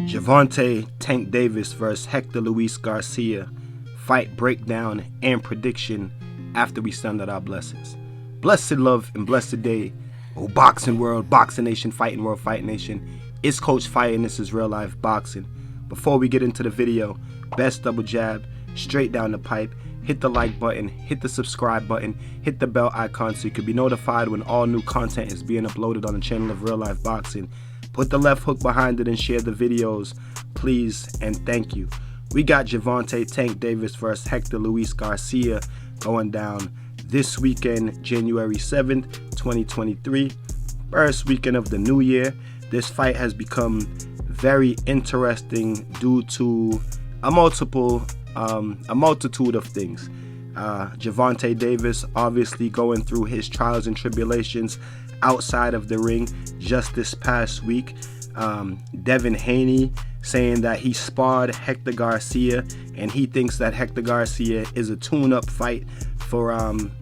Gervonta Tank Davis vs. Hector Luis Garcia. Fight breakdown and prediction after we send out our blessings. Blessed love and blessed day, oh boxing world, boxing nation, fighting world, fight nation. It's Coach Fire and this is real life boxing. Before we get into the video, best double jab, straight down the pipe. Hit the like button, hit the subscribe button, hit the bell icon so you can be notified when all new content is being uploaded on the channel of Real Life Boxing. Put the left hook behind it and share the videos, please and thank you. We got Gervonta Tank Davis vs. Hector Luis Garcia going down this weekend, January 7th, 2023. First weekend of the new year. This fight has become very interesting due to a multitude of things. Gervonta Davis obviously going through his trials and tribulations outside of the ring just this past week. Devin Haney saying that he sparred Hector Garcia and he thinks that Hector Garcia is a tune-up fight for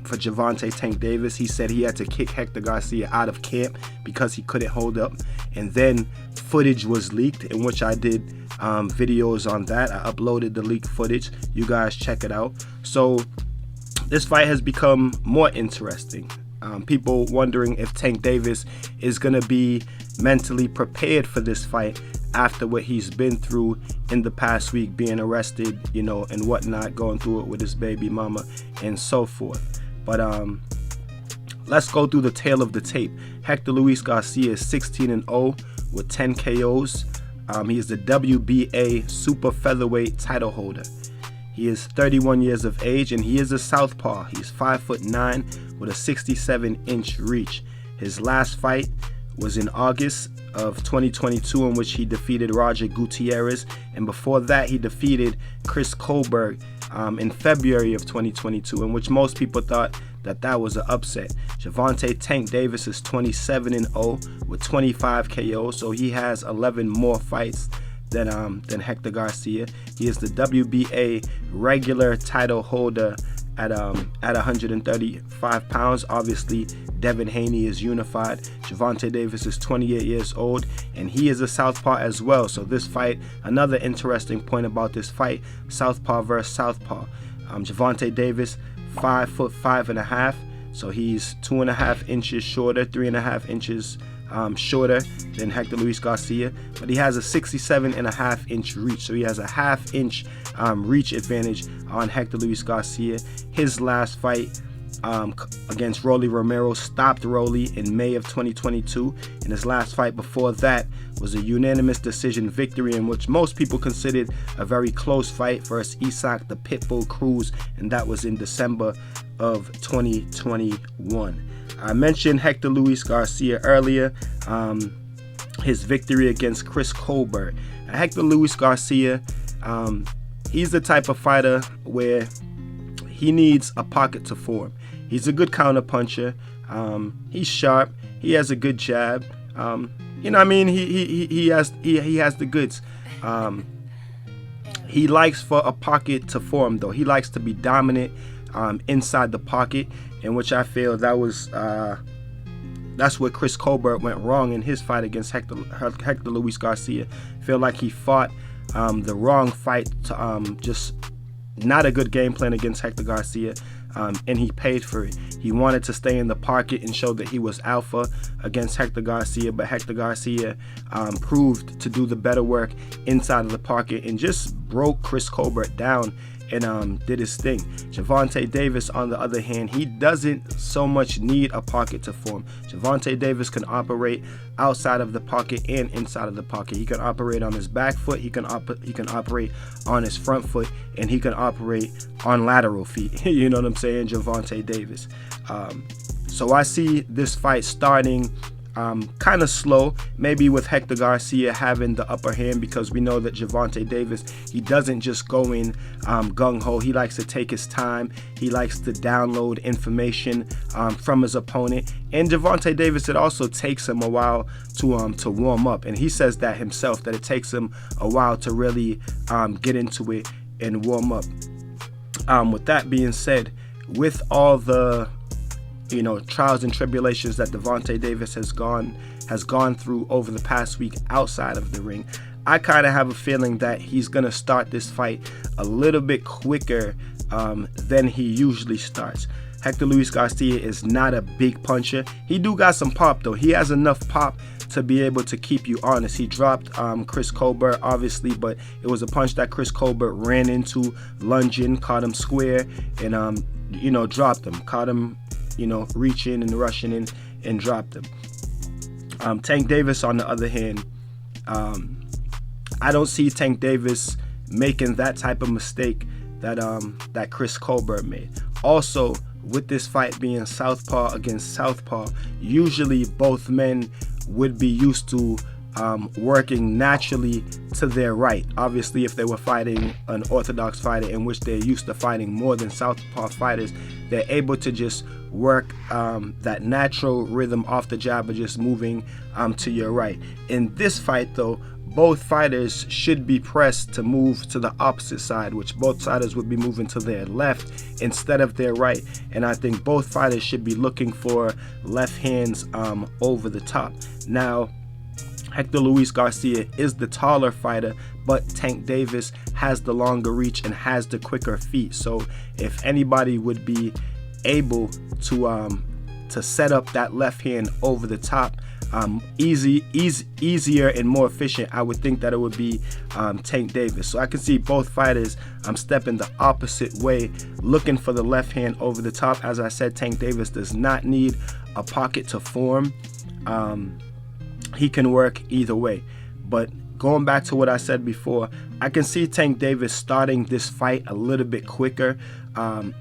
Gervonta Tank Davis. He said he had to kick Hector Garcia out of camp because he couldn't hold up, and then footage was leaked in which I did videos on that. I uploaded the leaked footage. You guys check it out. So this fight has become more interesting. People wondering if Tank Davis is going to be mentally prepared for this fight after what he's been through in the past week, being arrested, and whatnot, going through it with his baby mama and so forth. But let's go through the tale of the tape. Hector Luis Garcia is 16-0 with 10 KOs. He is the WBA super featherweight title holder. He is 31 years of age and he is a southpaw. He's 5'9" with a 67-inch reach. His last fight was in August of 2022 in which he defeated Roger Gutierrez, and before that he defeated Chris Colberg in February of 2022, in which most people thought that was an upset. Gervonta Tank Davis is 27-0 with 25 KOs, so he has 11 more fights than Hector Garcia. He is the WBA regular title holder at 135 pounds. Obviously, Devin Haney is unified. Gervonta Davis is 28 years old, and he is a southpaw as well. So this fight, another interesting point about this fight, southpaw versus southpaw. Gervonta Davis, 5'5.5", so he's 2.5 inches shorter, 3.5 inches shorter than Hector Luis Garcia, but he has a 67.5-inch reach, so he has a half-inch reach advantage on Hector Luis Garcia. His last fight against Rolly Romero stopped Rolly in May of 2022, and his last fight before that was a unanimous decision victory in which most people considered a very close fight versus Isaac the Pitbull Cruz, and that was in December of 2021. I mentioned Hector Luis Garcia earlier, his victory against Chris Colberg. Hector Luis Garcia, he's the type of fighter where he needs a pocket to form. He's a good counter puncher. He's sharp. He has a good jab. He has the goods. He likes for a pocket to form though. He likes to be dominant inside the pocket, in which I feel that's where Chris Colbert went wrong in his fight against Hector Luis Garcia. I feel like he fought the wrong fight to just not a good game plan against Hector Garcia, and he paid for it. He wanted to stay in the pocket and show that he was alpha against Hector Garcia, but Hector Garcia proved to do the better work inside of the pocket and just broke Chris Colbert down and did his thing. Gervonta Davis, on the other hand, he doesn't so much need a pocket to form. Gervonta Davis can operate outside of the pocket and inside of the pocket. He can operate on his back foot, he can operate on his front foot, and he can operate on lateral feet. You know what I'm saying? Gervonta Davis. So I see this fight starting kind of slow, maybe with Hector Garcia having the upper hand, because we know that Gervonta Davis, he doesn't just go in gung-ho. He likes to take his time. He likes to download information from his opponent. And Gervonta Davis, it also takes him a while to warm up, and he says that himself, that it takes him a while to really get into it and warm up. With that being said, with all the trials and tribulations that Gervonta Davis has gone through over the past week outside of the ring, I kind of have a feeling that he's going to start this fight a little bit quicker than he usually starts. Hector Luis Garcia is not a big puncher. He do got some pop though. He has enough pop to be able to keep you honest. He dropped Chris Colbert obviously, but it was a punch that Chris Colbert ran into, lunging, caught him square, and you know, dropped him. Caught him, you know, reaching and rushing in and dropped him. Tank Davis on the other hand, I don't see Tank Davis making that type of mistake that Chris Colbert made. Also, with this fight being southpaw against southpaw, usually both men would be used to working naturally to their right. Obviously, if they were fighting an orthodox fighter in which they're used to fighting more than southpaw fighters, they're able to just work that natural rhythm off the jab of just moving to your right. In this fight though, both fighters should be pressed to move to the opposite side, which both fighters would be moving to their left instead of their right. And I think both fighters should be looking for left hands over the top. Now, Hector Luis Garcia is the taller fighter, but Tank Davis has the longer reach and has the quicker feet. So if anybody would be able to set up that left hand over the top, easier and more efficient, I would think that it would be Tank Davis. So I can see both fighters stepping the opposite way, looking for the left hand over the top. As I said, Tank Davis does not need a pocket to form. He can work either way. But going back to what I said before, I can see Tank Davis starting this fight a little bit quicker,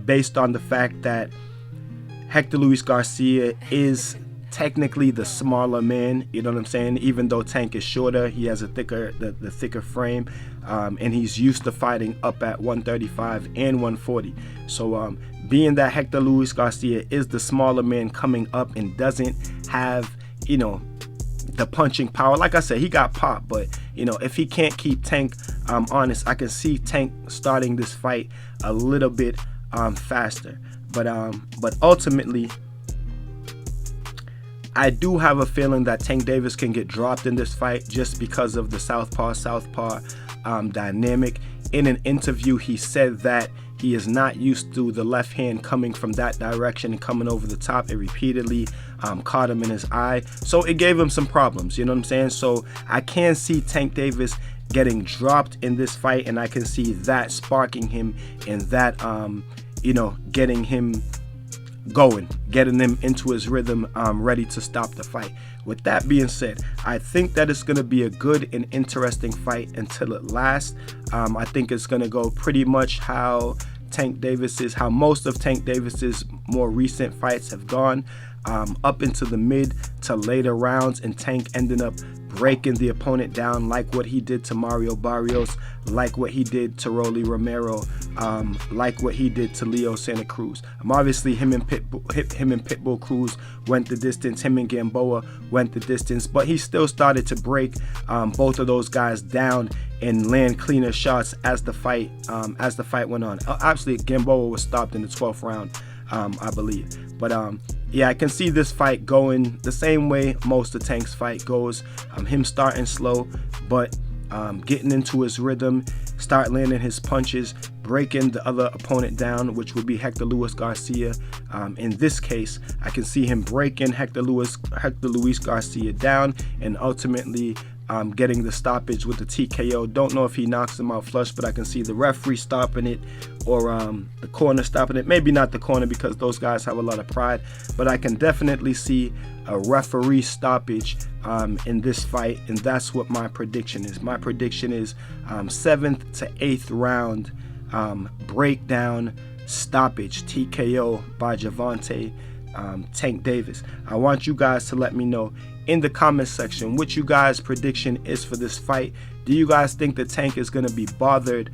based on the fact that Hector Luis Garcia is technically the smaller man, you know what I'm saying? Even though Tank is shorter, he has a thicker frame, and he's used to fighting up at 135 and 140. So being that Hector Luis Garcia is the smaller man coming up and doesn't have, you know, the punching power, like I said, he got pop, but you know, if he can't keep Tank honest, I can see Tank starting this fight a little bit faster. But ultimately, I do have a feeling that Tank Davis can get dropped in this fight just because of the southpaw dynamic. In an interview, he said that he is not used to the left hand coming from that direction and coming over the top. It repeatedly caught him in his eye. So it gave him some problems, you know what I'm saying? So I can see Tank Davis getting dropped in this fight, and I can see that sparking him and that, you know, getting him going, getting him into his rhythm, ready to stop the fight. With that being said, I think that it's going to be a good and interesting fight until it lasts. I think it's going to go pretty much how most of Tank Davis's more recent fights have gone, up into the mid to later rounds, and Tank ending up breaking the opponent down, like what he did to Mario Barrios, like what he did to Rolly Romero, like what he did to Leo Santa Cruz. Obviously, him and Pitbull Cruz went the distance. Him and Gamboa went the distance, but he still started to break both of those guys down and land cleaner shots as the fight went on. Obviously, Gamboa was stopped in the 12th round, I believe. But yeah, I can see this fight going the same way most of Tank's fight goes. Him starting slow, but getting into his rhythm, start landing his punches, breaking the other opponent down, which would be Hector Luis Garcia. In this case, I can see him breaking Hector Luis Garcia down and ultimately getting the stoppage with the TKO. Don't know if he knocks him out flush, but I can see the referee stopping it, or the corner stopping it. Maybe not the corner, because those guys have a lot of pride, but I can definitely see a referee stoppage in this fight, and that's what my prediction is. My prediction is 7th to 8th round breakdown stoppage TKO by Gervonta Tank Davis. I want you guys to let me know in the comment section what you guys' prediction is for this fight. Do you guys think that Tank is going to be bothered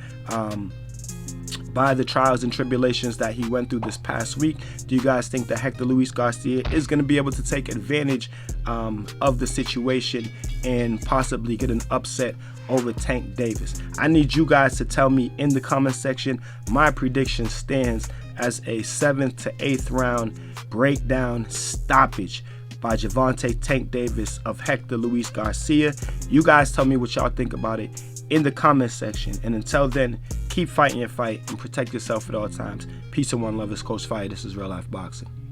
by the trials and tribulations that he went through this past week? Do you guys think that Hector Luis Garcia is going to be able to take advantage of the situation and possibly get an upset over Tank Davis? I need you guys to tell me in the comment section. My prediction stands as a 7th to 8th round breakdown stoppage by Gervonta Tank Davis of Hector Luis Garcia. You guys tell me what y'all think about it in the comment section. And until then, keep fighting your fight and protect yourself at all times. Peace and one love. It's Coach Fire. This is Real Life Boxing.